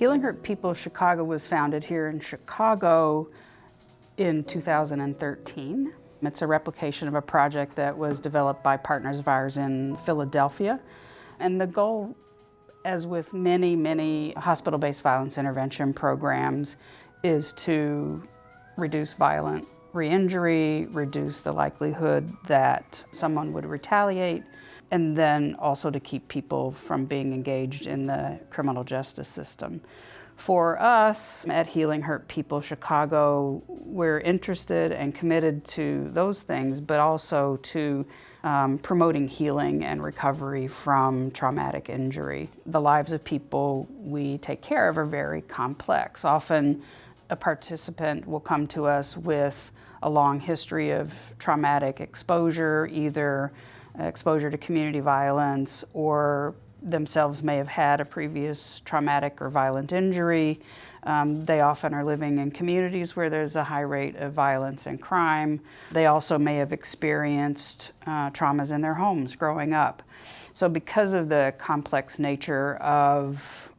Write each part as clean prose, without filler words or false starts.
Healing Hurt People Chicago was founded here in Chicago in 2013. It's a replication of a project that was developed by partners of ours in Philadelphia. And the goal, as with many hospital-based violence intervention programs, is to reduce violent re-injury, reduce the likelihood that someone would retaliate, and then also to keep people from being engaged in the criminal justice system. For us at Healing Hurt People Chicago, we're interested and committed to those things, but also to promoting healing and recovery from traumatic injury. The lives of people we take care of are very complex. Often a participant will come to us with a long history of traumatic exposure, either exposure to community violence, or themselves may have had a previous traumatic or violent injury. They often are living in communities where there's a high rate of violence and crime. They also may have experienced traumas in their homes growing up. So because of the complex nature of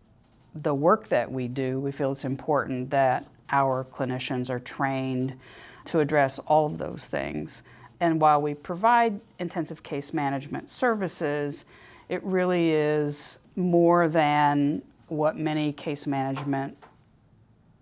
the work that we do, we feel it's important that our clinicians are trained to address all of those things. And while we provide intensive case management services, it really is more than what many case management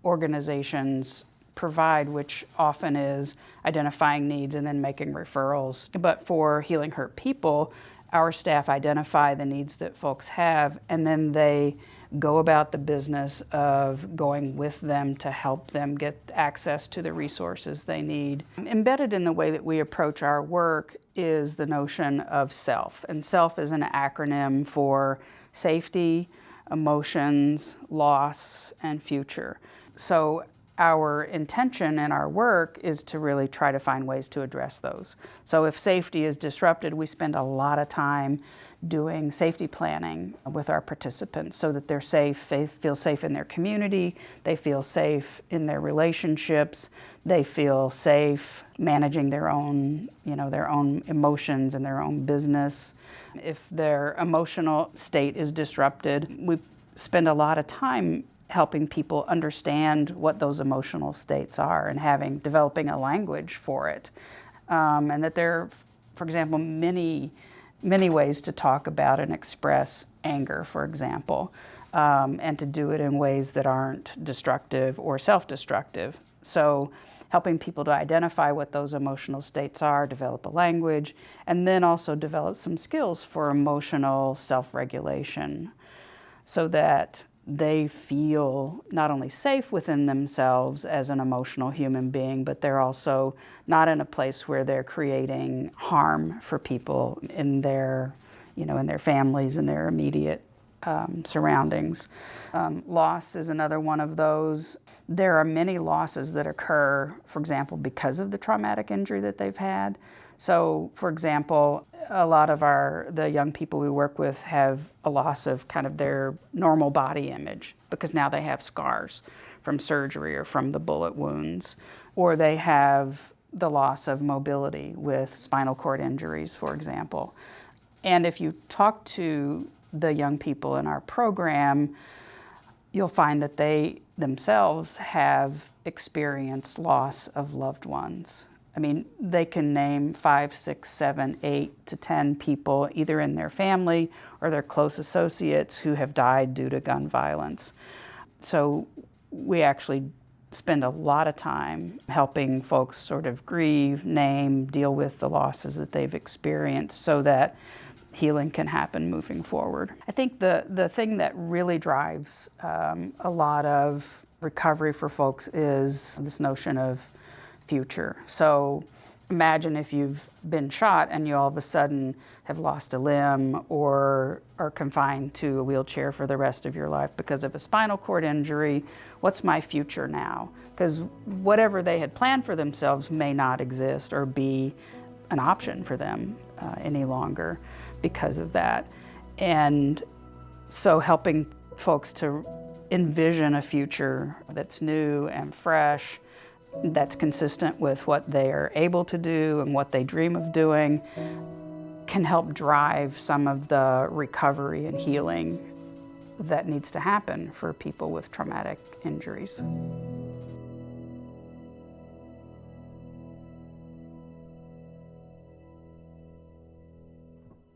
organizations provide, which often is identifying needs and then making referrals. But for Healing Hurt People, our staff identify the needs that folks have, and then they go about the business of going with them to help them get access to the resources they need. Embedded in the way that we approach our work is the notion of self. And self is an acronym for safety, emotions, loss, and future. So our intention in our work is to really try to find ways to address those. So if safety is disrupted, we spend a lot of time doing safety planning with our participants so that they're safe, they feel safe in their community, they feel safe in their relationships, they feel safe managing their own emotions and their own business. If their emotional state is disrupted, we spend a lot of time helping people understand what those emotional states are and developing a language for it. And that there are, for example, many ways to talk about and express anger, for example, and to do it in ways that aren't destructive or self-destructive. So helping people to identify what those emotional states are, develop a language, and then also develop some skills for emotional self-regulation so that they feel not only safe within themselves as an emotional human being, but they're also not in a place where they're creating harm for people in their families and their immediate surroundings. Loss is another one of those. There are many losses that occur, for example, because of the traumatic injury that they've had. So, for example, a lot of the young people we work with have a loss of kind of their normal body image because now they have scars from surgery or from the bullet wounds, or they have the loss of mobility with spinal cord injuries, for example. And if you talk to the young people in our program, you'll find that they themselves have experienced loss of loved ones. I mean, they can name 5, 6, 7, 8 to 10 people, either in their family or their close associates, who have died due to gun violence. So we actually spend a lot of time helping folks sort of grieve, name, deal with the losses that they've experienced so that healing can happen moving forward. I think the thing that really drives a lot of recovery for folks is this notion of future. So imagine if you've been shot and you all of a sudden have lost a limb or are confined to a wheelchair for the rest of your life because of a spinal cord injury. What's my future now? Because whatever they had planned for themselves may not exist or be an option for them any longer because of that. And so helping folks to envision a future that's new and fresh, that's consistent with what they are able to do and what they dream of doing, can help drive some of the recovery and healing that needs to happen for people with traumatic injuries.